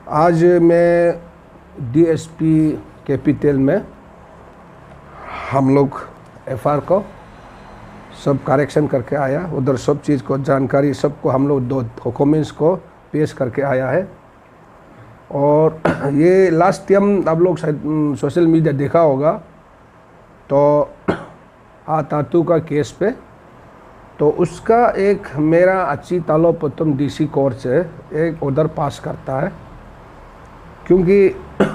आज मैं DSP capital में हम लोग एफआर को सब करेक्शन करके आया, उधर सब चीज़ को जानकारी सबको हम लोग दो डॉक्यूमेंट्स को पेश करके आया है। और ये लास्ट टाइम आप लोग शायद सोशल मीडिया देखा होगा, तो तातू का केस पे तो उसका एक मेरा अच्छी तालो प्रथम डीसी कोर्ट से एक ऑर्डर पास करता है, क्योंकि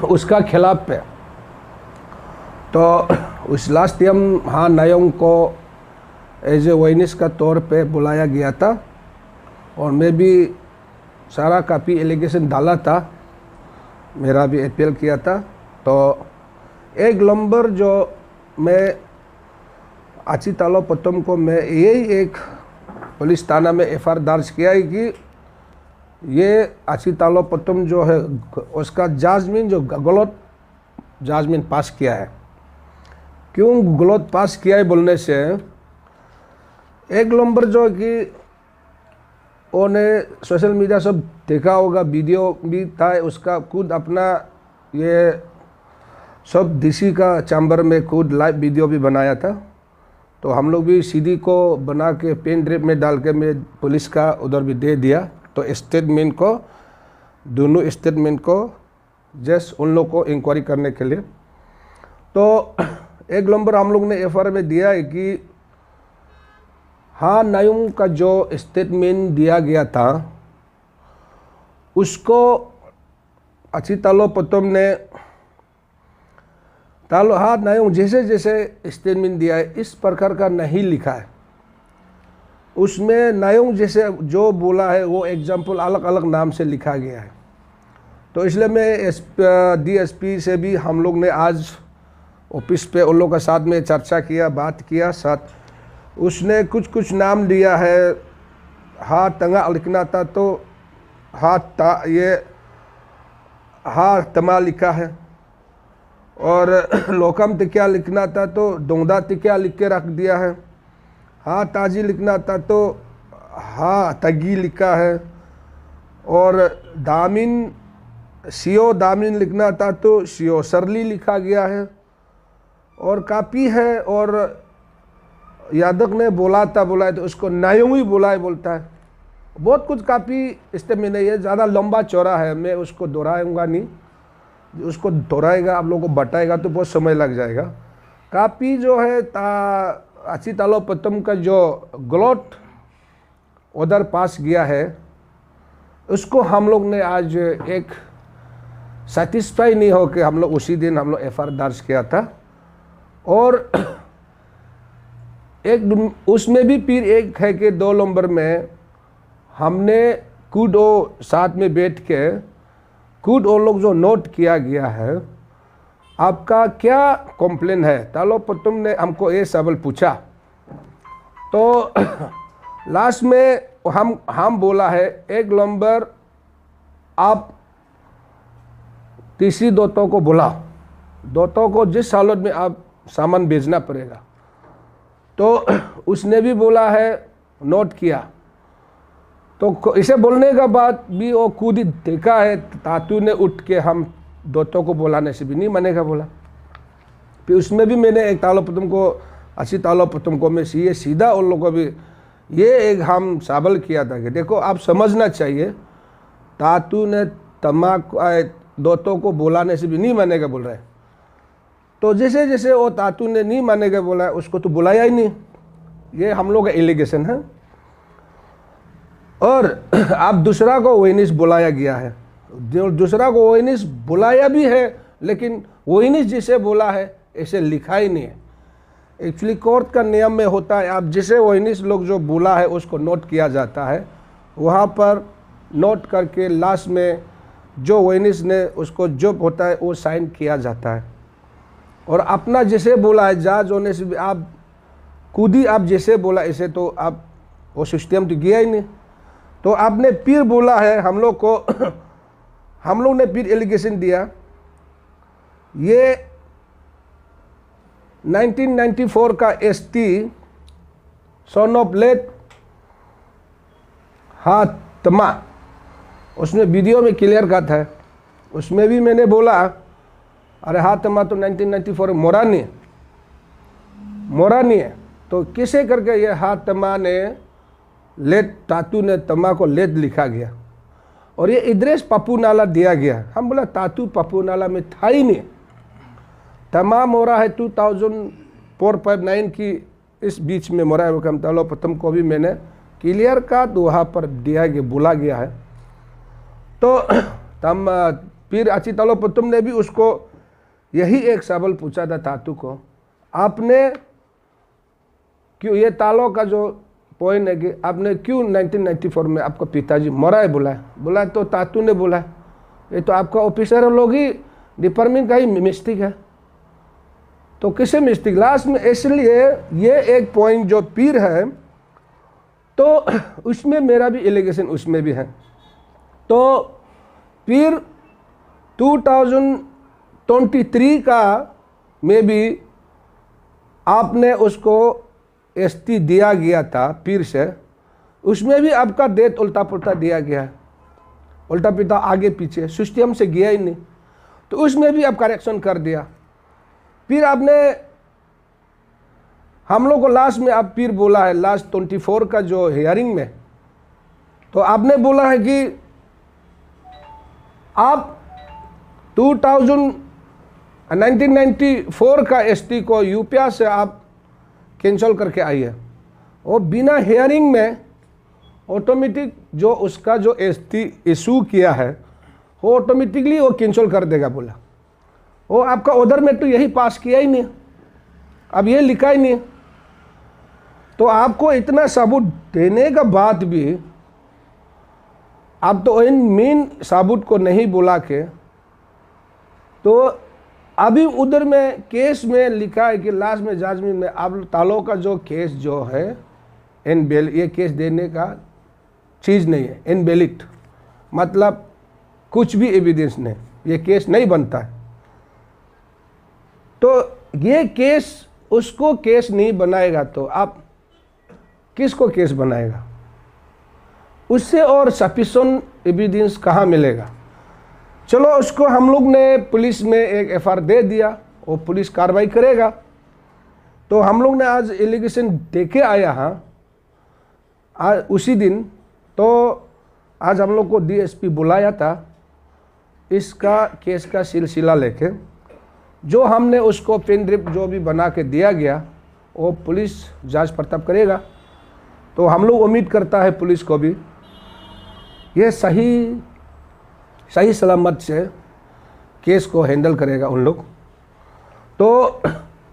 उसका खिलाफ पे तो उस लास्ट टाइम नायोंग को एज ए वाइनिस का तौर पे बुलाया गया था और मैं भी सारा काफ़ी एलिगेशन डाला था, मेरा भी अपील किया था। तो एक नंबर जो मैं अच्छी तालो प्रथम को मैं यही एक पुलिस थाना में एफआईआर दर्ज किया है कि ये अच्छी तालो प्रथम जो है उसका जजमेंट जो गलत जजमेंट पास किया है। क्यों गलत पास किया है बोलने से, एक नंबर जो कि उन्हें सोशल मीडिया सब देखा होगा, वीडियो भी था उसका, खुद अपना ये सब डीसी का चैम्बर में खुद लाइव वीडियो भी बनाया था। तो हम लोग भी सीडी को बना के पेन ड्राइव में डाल के मैं पुलिस का उधर भी दे दिया। तो स्टेटमेंट को दोनों स्टेटमेंट को जस्ट उन लोग को इंक्वायरी करने के लिए। तो एक नंबर हम लोग ने एफआईआर में दिया है कि नायोंग का जो स्टेटमेंट दिया गया था उसको अच्छी तालो प्रथम ने नायोंग जैसे जैसे स्टेटमेंट दिया है इस प्रकार का नहीं लिखा है। उसमें नायोंग जैसे जो बोला है वो एग्जाम्पल अलग अलग नाम से लिखा गया है। तो इसलिए मैं डीएसपी से भी हम लोग ने आज ऑफिस पे उन लोगों के साथ में चर्चा किया, बात किया साथ। उसने कुछ नाम दिया है, तंगा लिखना था तो तमा लिखा है, और लोकम तिक्या लिखना था तो डोंगदा तिक्या लिख के रख दिया है। ताजी लिखना था तो तगी लिखा है, और दामिन सियो दामिन लिखना था तो सियो सरली लिखा गया है। और कापी है, और यादव ने बोला है तो उसको नायोंग ही बोलता है। बहुत कुछ काफ़ी स्टेटमेंट नहीं है, ज़्यादा लंबा चौड़ा है, मैं उसको दोहराऊंगा नहीं। उसको दोहराएगा आप लोगों को बताएगा तो बहुत समय लग जाएगा। काफ़ी जो है अच्छी तालो प्रथम का जो गलत ऑर्डर पास गया है उसको हम लोग ने आज एक सेटिस्फाई नहीं हो के हम लोग उसी दिन हम लोग एफआईआर दर्ज किया था। और एक उसमें भी फिर एक है कि 2 नंबर में हमने खुद वो साथ में बैठ के खुद वो लोग जो नोट किया गया है आपका क्या कंप्लेन है। तालो प्रथम ने हमको ये सवाल पूछा, तो लास्ट में हम बोला है एक नंबर आप तीसरी दोस्तों को बुलाओ, दोस्तों को जिस हालत में आप सामान भेजना पड़ेगा। तो उसने भी बोला है, नोट किया। तो इसे बोलने के बाद भी वो खुद ही देखा है, तातू ने उठ के हम दोस्तों को बुलाने से भी नहीं मानेगा बोला। फिर उसमें भी मैंने एक तालो प्रथम को अच्छी तालो प्रथम को मैं सीधा उन लोगों को भी ये एक हम सवाल किया था कि देखो आप समझना चाहिए, तातू ने दोस्तों को बुलाने से भी नहीं मानेगा बोल रहा है। तो जैसे जैसे वो तातू ने नहीं मानेगा बोला है उसको तो बुलाया ही नहीं, ये हम लोग का एलिगेशन है। और अब दूसरा को वाइनिस बुलाया गया है, दूसरा को वाइनिस बुलाया भी है, लेकिन वाइनिस जिसे बोला है ऐसे लिखा ही नहीं है। एक्चुअली कोर्ट का नियम में होता है, आप जिसे वाइनिस लोग जो बोला है उसको नोट किया जाता है, वहाँ पर नोट करके लास्ट में जो वाइनिस ने उसको जो होता है वो साइन किया जाता है। और अपना जैसे बोला है जज होने से भी आप खुद ही आप जैसे बोला ऐसे तो आप वो सिस्टम तो गया ही नहीं। तो आपने फिर बोला है हम लोग को हम लोग ने फिर एलिगेशन दिया, ये 1994 का एसटी सन ऑफ लेट तमा उसने वीडियो में क्लियर कहा था उसमें भी मैंने बोला अरे हाँ तमा तो 1994 मोरा नहीं है। तो किसे करके ये हाँ तमा ने लेट तातू ने तमा को लेट लिखा गया और ये एड्रेस पप्पू नाला दिया गया। हम बोला तातू पप्पू नाला में था ही नहीं, तमा मोरा है 2004-5-9 की इस बीच में मोरा है। हम तालो प्रथम को भी मैंने क्लियर का तो वहाँ पर दिया गया, बोला गया है। तो तम फिर अची तालो प्रथम ने भी उसको यही एक सवाल पूछा था तातू को, आपने क्यों ये तालो का जो पॉइंट है कि आपने क्यों 1994 में आपका पिताजी मरा है बोला तो तातू ने बोला ये तो आपका ऑफिसर लोग ही डिपार्टमेंट का ही मिस्टेक है। तो किसे मिस्टेक लास्ट में, इसलिए ये एक पॉइंट जो पीर है तो उसमें मेरा भी एलिगेशन उसमें भी है। तो फिर 2023 का में भी आपने उसको एसटी दिया गया था पीर से, उसमें भी आपका डेट उल्टा पुल्टा दिया गया है, उल्टा पुल्टा आगे पीछे सिस्टम से गया ही नहीं। तो उसमें भी आप करेक्शन कर दिया। फिर आपने हम लोग को लास्ट में आप फिर बोला है लास्ट 24 का जो हियरिंग में, तो आपने बोला है कि आप 1994 का एसटी को यूपीआ से आप कैंसिल करके आई है और बिना हियरिंग में ऑटोमेटिक जो उसका जो एसटी इशू किया है वो ऑटोमेटिकली वो कैंसिल कर देगा बोला। वो आपका ऑर्डर में तो यही पास किया ही नहीं, अब ये लिखा ही नहीं। तो आपको इतना सबूत देने का बाद भी आप तो इन मेन सबूत को नहीं बुला के, तो अभी उधर में केस में लिखा है कि लास्ट में जजमेंट में आप तालों का जो केस जो है इन बेल, ये केस देने का चीज़ नहीं है, इनवैलिड मतलब कुछ भी एविडेंस नहीं, ये केस नहीं बनता है। तो ये केस उसको केस नहीं बनाएगा तो आप किसको केस बनाएगा? उससे और सफिशिएंट एविडेंस कहाँ मिलेगा? चलो उसको हम लोग ने पुलिस में एक एफआईआर दे दिया, वो पुलिस कार्रवाई करेगा। तो हम लोग ने आज एलिगेशन देके आया हाँ आज उसी दिन, तो आज हम लोग को डीएसपी बुलाया था इसका केस का सिलसिला लेके। जो हमने उसको पेन ड्रिप जो भी बना के दिया गया वो पुलिस जांच पड़ताल करेगा। तो हम लोग उम्मीद करता है पुलिस को भी ये सही सलामत से केस को हैंडल करेगा उन लोग। तो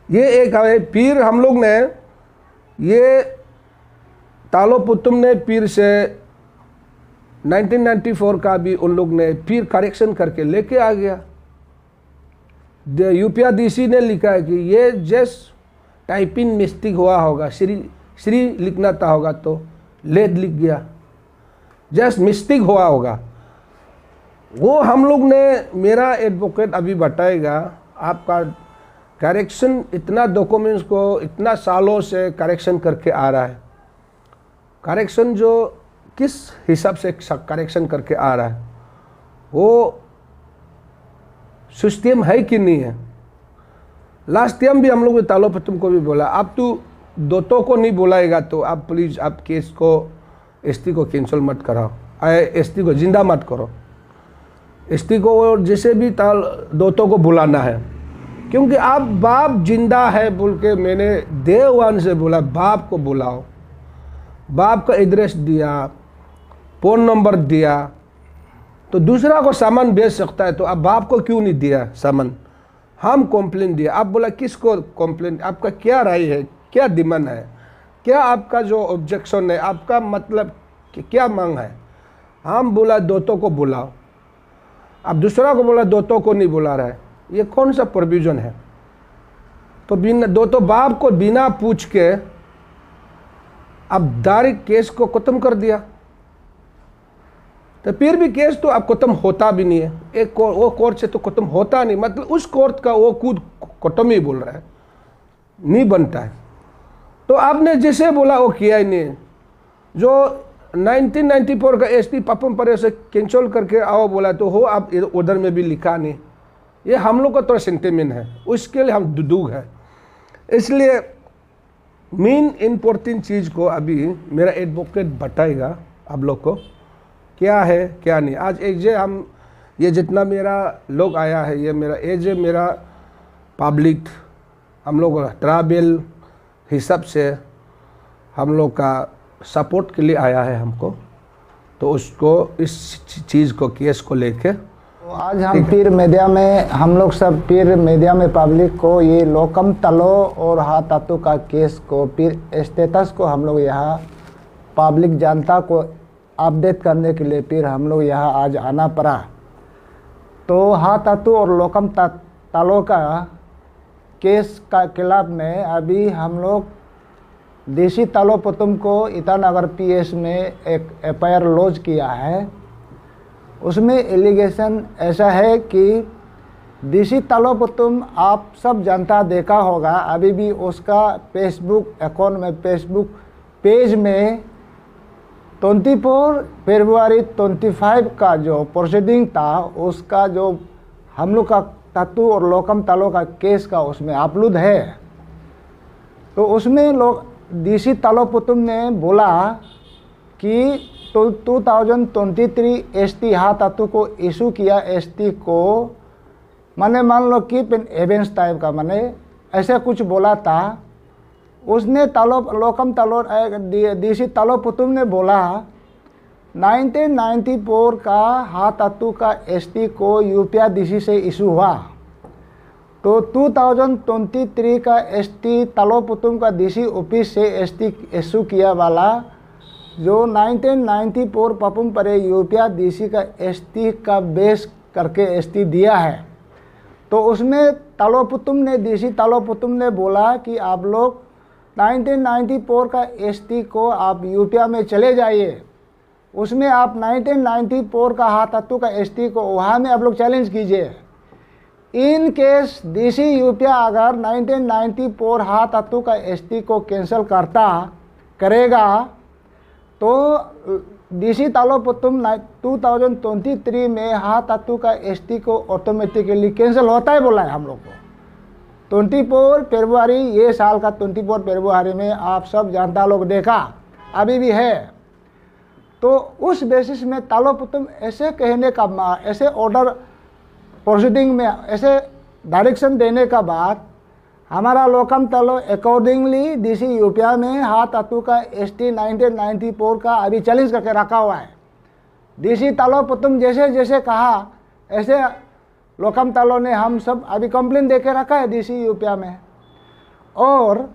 ये एक है। फिर हम लोग ने ये तालो पुतुम ने फिर से 1994 का भी उन लोग ने फिर करेक्शन करके लेके आ गया। यूपीआ डीसी ने लिखा है कि ये जस्ट टाइपिंग मिस्टेक हुआ होगा, श्री लिखना था होगा तो लेट लिख गया, जस्ट मिस्टेक हुआ होगा। वो हम लोग ने, मेरा एडवोकेट अभी बताएगा, आपका करेक्शन इतना डॉक्यूमेंट्स को इतना सालों से करेक्शन करके आ रहा है, करेक्शन जो किस हिसाब से करेक्शन करके आ रहा है वो सिस्टम है कि नहीं है। लास्ट टाइम भी हम लोग ने तालो पतुम को भी बोला, आप तो दोतों को नहीं बुलाएगा तो आप प्लीज़ आप केस को एसटी को कैंसिल मत कराओ, एसटी को जिंदा मत करो, एसटी को जैसे भी दोतों को बुलाना है। क्योंकि आप बाप जिंदा है बोल के मैंने डे वन से बोला बाप को बुलाओ, बाप का एड्रेस दिया, फ़ोन नंबर दिया, तो दूसरा को सामान बेच सकता है, तो आप बाप को क्यों नहीं दिया सामान? हम कंप्लेंट दिया, आप बोला किसको कंप्लेंट, आपका क्या राय है, क्या डिमांड है, क्या आपका जो ऑब्जेक्शन है, आपका मतलब क्या मांग है? हम बोला दोतों को बुलाओ, अब दूसरा को बोला दोतों को नहीं बुला रहा है, ये कौन सा प्रोविजन है? तो बिना दोतों बाप को बिना पूछ के अब डायरेक्ट केस को ख़त्म कर दिया। तो फिर भी केस तो अब ख़त्म होता भी नहीं है, एक वो कोर्ट से तो ख़त्म होता नहीं, मतलब उस कोर्ट का वो खुद ख़त्म ही बोल रहा है, नहीं बनता है। तो आपने जैसे बोला वो किया ही नहीं। जो 1994 का एसटी पापुम परे से कैंसिल करके आओ बोला तो हो, आप उधर में भी लिखा नहीं। ये हम लोग का थोड़ा सेंटिमेंट है, उसके लिए हम दुदूग है। इसलिए मेन इम्पोर्टेंट चीज़ को अभी मेरा एडवोकेट बताएगा आप लोग को क्या है क्या नहीं। आज एक जे हम ये जितना मेरा लोग आया है, ये मेरा एज मेरा पब्लिक, हम लोग ट्रैवल हिसाब से हम लोग का सपोर्ट के लिए आया है हमको, तो उसको इस चीज़ को केस को लेके तो आज हम पीर मीडिया में, हम लोग सब पीर मीडिया में पब्लिक को ये लोकम तलो और हाथातू का केस को, पीर स्टेटस को हम लोग यहाँ पब्लिक जनता को अपडेट करने के लिए फिर हम लोग यहाँ आज आना पड़ा। तो हाथातू और लोकम तलो का केस का खिलाफ में अभी हम लोग देसी तालो पुतुम को ईटानगर पीएस में एक एफआईआर लॉन्च किया है। उसमें एलिगेशन ऐसा है कि देसी तालो पुतुम आप सब जनता देखा होगा, अभी भी उसका फेसबुक अकाउंट में, फेसबुक पेज में 24 फरवरी 25 का जो प्रोसीडिंग था, उसका जो हम लोग का तत्तू और लोकम तालो का केस का उसमें अपलोड है। तो उसमें लोग डीसी तालो पुतुम ने बोला कि 2023 एसटी हाथातू को इशू किया, एसटी को माने मान लो कि एवेंस टाइप का माने ऐसे कुछ बोला था। उसने लोकम तालो डीसी तालो पुतुम ने बोला 1994 का हाथातू का एसटी को यूपीआ डीसी से इशू हुआ, तो 2023 का एसटी तालो पुतुम का डीसी ऑफिस से एसटी इशू किया वाला जो 1994 पपुम परे यूपीआ डीसी का एसटी का बेस करके एसटी दिया है। तो उसमें तालो पुतुम ने, डीसी तालो पुतुम ने बोला कि आप लोग 1994 का एसटी को आप यूपीआ में चले जाइए, उसमें आप 1994 का हाथातू का एसटी को वहाँ में आप लोग चैलेंज कीजिए। इन केस डीसी यूपीआ अगर 1994 हाथातू का एसटी को कैंसिल करेगा तो डीसी तालो पुतुम 2023 में हाथातू का एसटी को ऑटोमेटिकली कैंसिल होता है बोला है हम लोग को। 24 फरवरी ये साल का 24 फरवरी में आप सब जनता लोग देखा, अभी भी है। तो उस बेसिस में तालो पुतुम ऐसे कहने का, ऐसे ऑर्डर प्रोसीडिंग में ऐसे डायरेक्शन देने का बाद हमारा लोकम तलो अकॉर्डिंगली डीसी यूपीआ में हाथातू का एसटी 1994 का अभी चैलेंज करके रखा हुआ है। डीसी तालो पुतुम जैसे जैसे कहा ऐसे लोकम तलो ने हम सब अभी कंप्लेन दे के रखा है डीसी यूपीआ में। और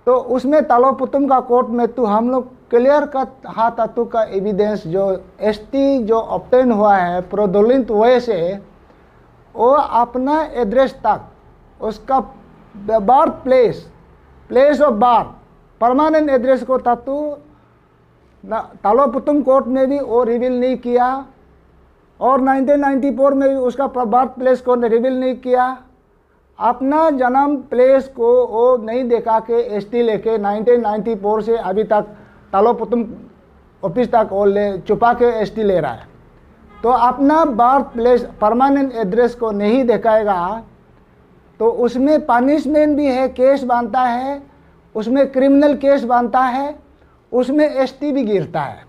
तो उसमें तालो पुतुम का कोर्ट में तो हम लोग क्लियर कट हाथातू का एविडेंस जो एसटी जो ऑब्टेन हुआ है फ्रॉडुलेंट वे से, वो अपना एड्रेस तक उसका birth place of birth, permanent address को तत्तू तालो पुतुम कोर्ट में भी वो रिवील नहीं किया और 1994 में भी उसका बर्थ प्लेस को रिवील नहीं किया। अपना जन्म प्लेस को वो नहीं देखा के एसटी लेके 1994 से अभी तक तालो पुतुम ऑफिस तक वो छुपा के एसटी ले रहा है। तो अपना बर्थ प्लेस परमानेंट एड्रेस को नहीं दिखाएगा तो उसमें पनिशमेंट भी है, केस बनता है, उसमें क्रिमिनल केस बनता है, उसमें एसटी भी गिरता है।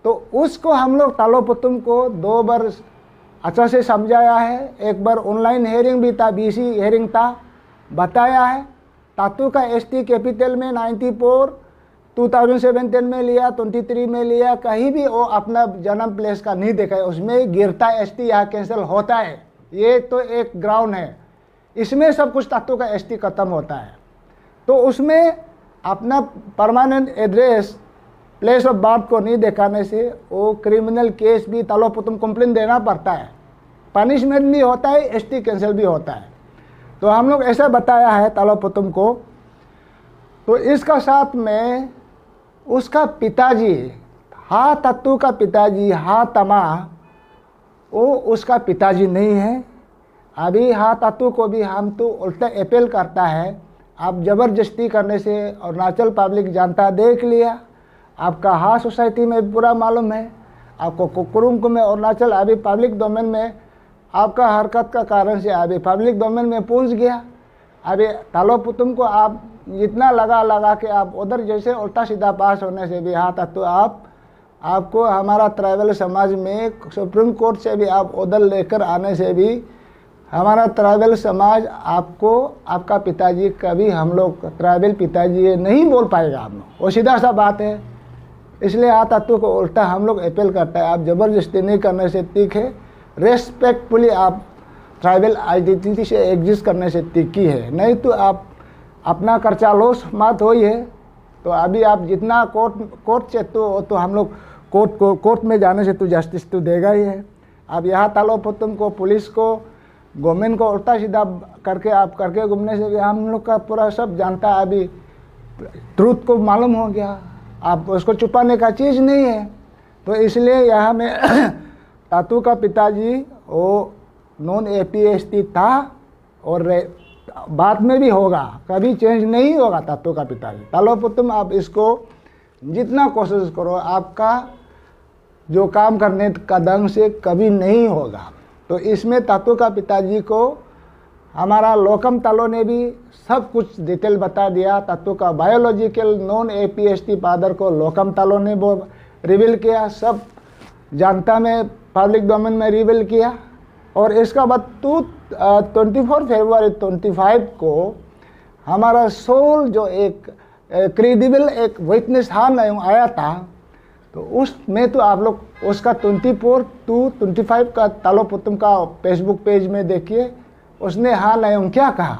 तो उसको हम लोग तालो पुतुम को 2 बार अच्छा से समझाया है। एक बार ऑनलाइन हेयरिंग भी था, बीसी हेयरिंग था, बताया है। तातू का एसटी कैपिटल में 94 2017 में लिया, 23 में लिया, कहीं भी वो अपना जन्म प्लेस का नहीं देखा है, उसमें गिरता है एसटी, यहाँ कैंसिल होता है। ये तो एक ग्राउंड है, इसमें सब कुछ तातू का एसटी खत्म होता है। तो उसमें अपना permanent address place of birth को नहीं दिखाने से वो क्रिमिनल केस भी तालो पुतुम कंप्लेन देना पड़ता है, पनिशमेंट भी होता है, एसटी कैंसिल भी होता है। तो हम लोग ऐसा बताया है तालो पुतुम को। तो इसका साथ में उसका पिताजी हाथातू का पिताजी हातमा, वो उसका पिताजी नहीं है। अभी हाथातू को भी हम तो उल्टा अपील करता है, आप ज़बरदस्ती करने से अरुणाचल पब्लिक जनता देख लिया, आपका हा सोसाइटी में पूरा मालूम है, आपको कुकुरुंग में अरुणाचल अभी पब्लिक डोमेन में आपका हरकत का कारण से अभी पब्लिक डोमेन में पहुंच गया। अभी तालो पुतुम को आप जितना लगा के आप उधर जैसे उल्टा सीधा पास होने से भी हाँ तो आपको हमारा ट्राइबल समाज में सुप्रीम कोर्ट से भी आप उधर लेकर आने से भी हमारा ट्राइबल समाज आपको आपका पिताजी कभी हम लोग ट्राइबल पिताजी ये नहीं बोल पाएगा आप लोग, वो सीधा सा बात है। इसलिए आ तत्व को उल्टा हम लोग अपील करता है, आप ज़बरदस्ती नहीं करने से ठीक है, रेस्पेक्टफुली आप ट्राइबल आइडेंटिटी से एग्जिस्ट करने से तीखी है, नहीं तो आप अपना खर्चा लॉस मत हो ही है। तो अभी आप जितना कोर्ट से तो हम लोग कोर्ट में जाने से तो जस्टिस तो देगा ही है। अब यहाँ तालो पुतुम को पुलिस को गवर्नमेंट को उल्टा सीधा करके आप करके घूमने से भी हम लोग का पूरा सब जानता है, अभी ट्रूथ को मालूम हो गया, आप उसको छुपाने का चीज़ नहीं है। तो इसलिए यहाँ में तातू का पिताजी वो नॉन APST था और बाद में भी होगा, कभी चेंज नहीं होगा तातू का पिताजी। तालो पुतुम आप इसको जितना कोशिश करो, आपका जो काम करने का ढंग से कभी नहीं होगा। तो इसमें तातू का पिताजी को हमारा लोकम तालो ने भी सब कुछ डिटेल बता दिया। तातू का बायोलॉजिकल नॉन APST फादर को लोकम तालो ने वो रिवील किया, सब जानता में पब्लिक डोमेन में रिवील किया। और इसका बाद 24 फरवरी 25 को हमारा सोल जो एक क्रेडिबल एक विटनेस आया था, तो उसमें तो आप लोग उसका 24 to 25 का तालो पुतुम का फेसबुक पेज में देखिए, उसने हाँ नायंग क्या कहा,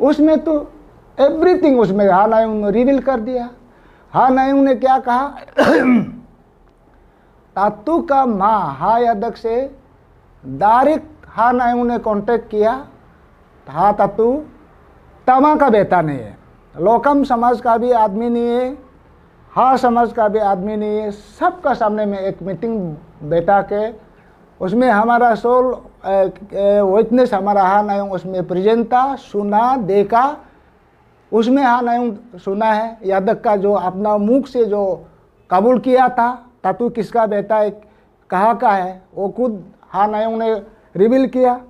उसमें तो एवरीथिंग उसमें हाँ नायंग ने रिवील कर दिया। हाँ नायंग ने क्या कहा, तातू का माँ हाँ यादक से डायरेक्ट हाँ नायंग ने कांटेक्ट किया। हाँ तातू तमा का बेटा नहीं है, लोकम समाज का भी आदमी नहीं है, हाँ समाज का भी आदमी नहीं है। सबका सामने में एक मीटिंग बैठा के उसमें हमारा सोल विटनेस हमारा हाँ नायंग उसमें प्रेजेंट था, सुना देखा, उसमें हाँ नायंग सुना है। यादक का जो अपना मुख से जो कबूल किया था तातू किसका बेटा है कहाँ का है, वो खुद हाँ नायंग ने रिवील किया।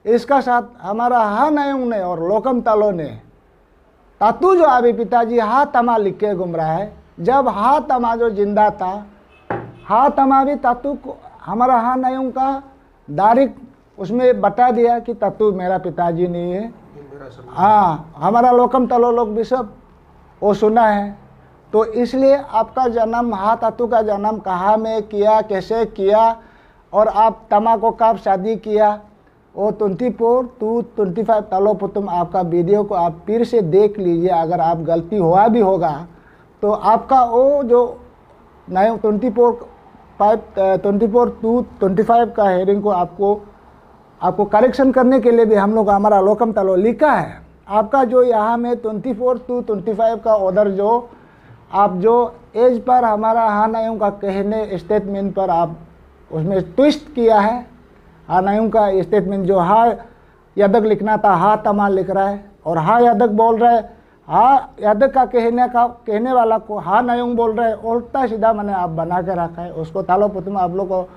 इसका साथ हमारा हाँ नायंग ने और लोकम तालो ने तातू जो अभी पिताजी हा तमा लिख के घूम रहा है, जब हा तमा जो जिंदा था, हा तमा भी तातू को हमारा हाँ नायंग का डायरेक्ट उसमें बता दिया कि तातू मेरा पिताजी नहीं है। हाँ हमारा लोकम तालो लोग भी सब वो सुना है। तो इसलिए आपका जन्म हाँ तातू का जन्म कहाँ में किया, कैसे किया और आप तमा को कब शादी किया, वो 24 to 25 तालो पुतुम आपका वीडियो को आप फिर से देख लीजिए। अगर आप गलती हुआ भी होगा तो आपका वो जो 24 to 25 का हेयरिंग को आपको करेक्शन करने के लिए भी हम लोग हमारा लोकम तालो लिखा है। आपका जो यहाँ में 24 to 25 का ऑर्डर जो आप जो एज पर हमारा हाँ नायंग का कहने स्टेटमेंट पर आप उसमें ट्विस्ट किया है। हाँ नायंग का स्टेटमेंट जो हाँ यादक लिखना था हाँ तमा लिख रहा है और हाँ यादक बोल रहा है, हाँ यादक का कहने वाला को हाँ नायंग बोल रहा है, उल्टा सीधा मैंने आप बना के रखा है। उसको तालो पुतुम आप लोग को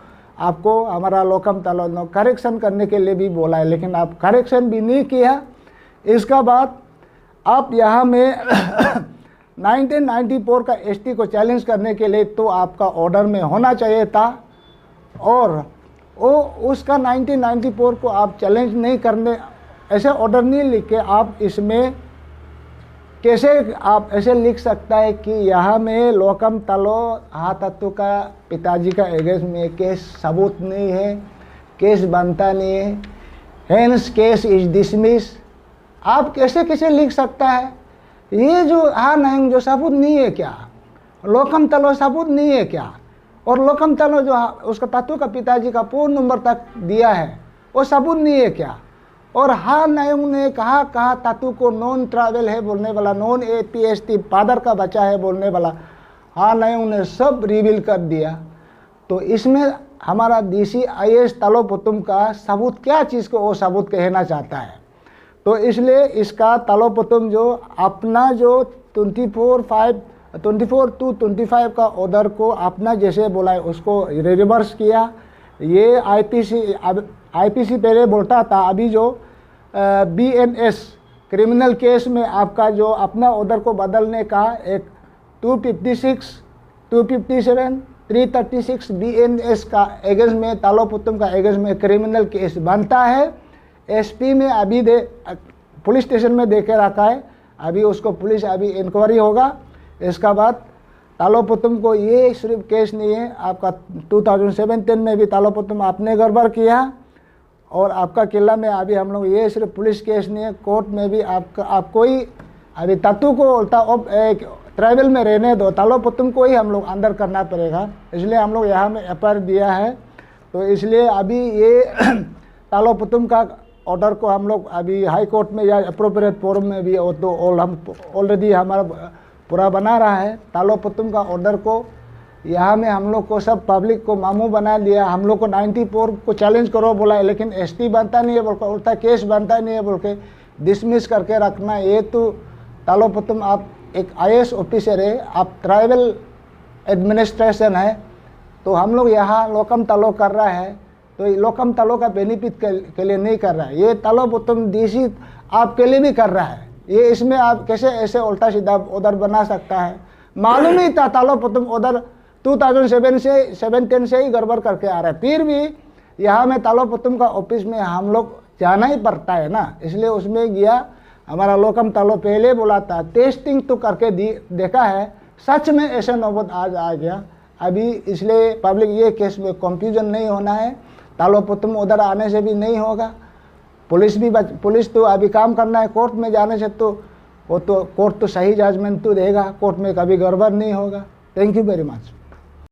आपको हमारा लोकम तालो ने करेक्शन करने के लिए भी बोला है, लेकिन आप करेक्शन भी नहीं किया। इसका बाद आप यहाँ में 1994 का ST को चैलेंज करने के लिए तो आपका ऑर्डर में होना चाहिए था, और वो उसका 1994 को आप चैलेंज नहीं करने ऐसे ऑर्डर नहीं लिख के आप इसमें कैसे आप ऐसे लिख सकता है कि यहाँ में लोकम तालो हाँ तातू का पिताजी का एगेंस्ट में केस सबूत नहीं है, केस बनता नहीं है, हेंस केस इज डिसमिस। आप कैसे लिख सकता है? ये जो हाँ नायंग जो सबूत नहीं है क्या, लोकम तालो सबूत नहीं है क्या, और लोकम तालो जो उसका तातू का पिताजी का फोन नंबर तक दिया है वो सबूत नहीं है क्या? और हाँ नायंग ने कहा तातू को नॉन ट्रैवल है बोलने वाला, नॉन APST फादर का बच्चा है बोलने वाला हाँ नायंग ने सब रिवील कर दिया। तो इसमें हमारा DCIS तालो पुतुम का सबूत क्या चीज़ को वो सबूत कहना चाहता है। तो इसलिए इसका तालो पुतुम जो अपना जो 24/5 24/2/25 का ऑर्डर को आपने जैसे बोला है उसको रिवर्स किया। ये आईपीसी पहले बोलता था, अभी जो BNS क्रिमिनल केस में आपका जो अपना ऑर्डर को बदलने का एक 256, 257, 336 BNS का एगेंस्ट में, तालोपुतम का एगेंस्ट में क्रिमिनल केस बनता है। SP में अभी पुलिस स्टेशन में दे के रखा है, अभी उसको पुलिस अभी इंक्वायरी होगा। इसका बाद तालोपुतम को ये सिर्फ केस नहीं है, आपका 2017 में भी तालोपुतम आपने गड़बड़ किया, और आपका किला में अभी हम लोग ये सिर्फ पुलिस केस नहीं है, कोर्ट में भी आपको ही अभी तत्व को ट्राइबल में रहने दो, तालोपुतम को ही हम लोग अंदर करना पड़ेगा। इसलिए हम लोग यहाँ में FIR दिया है। तो इसलिए अभी ये तालोपुतम का ऑर्डर को हम लोग अभी हाई कोर्ट में या अप्रोप्रिएट फोरम में भी हम ऑलरेडी हमारा पूरा बना रहा है। तालोपुतम का ऑर्डर को यहाँ में हम लोग को सब पब्लिक को मामू बना दिया। हम लोग को 94 को चैलेंज करो बोला है, लेकिन ST बनता नहीं है बोल के, उल्टा केस बनता नहीं है बोल के डिसमिस करके रखना। ये तो तालोपुतम आप एक IAS ऑफिसर है, आप ट्राइबल एडमिनिस्ट्रेशन है, तो हम लोग यहाँ लोकम तालो कर रहा है, तो लोकम तालो का बेनिफिट के लिए नहीं कर रहा है। ये तालोपुतम DC आपके लिए भी कर रहा है। ये इसमें आप कैसे ऐसे उल्टा सीधा ऑर्डर बना सकता है? मालूम ही था तालोपुतम ऑर्डर 2017 से ही गड़बड़ करके आ रहा है, फिर भी यहाँ में तालोपुतम का ऑफिस में हम लोग जाना ही पड़ता है ना, इसलिए उसमें गया। हमारा लोकम तालो पहले बोला था, टेस्टिंग तो करके देखा है, सच में ऐसे नौबत आज आ गया अभी। इसलिए पब्लिक ये केस में कंफ्यूजन नहीं होना है, तालोपुतम उधर आने से भी नहीं होगा। पुलिस तो अभी काम करना है, कोर्ट में जाने से तो वो तो कोर्ट तो सही जजमेंट तो देगा, कोर्ट में कभी गड़बड़ नहीं होगा। Thank you very much.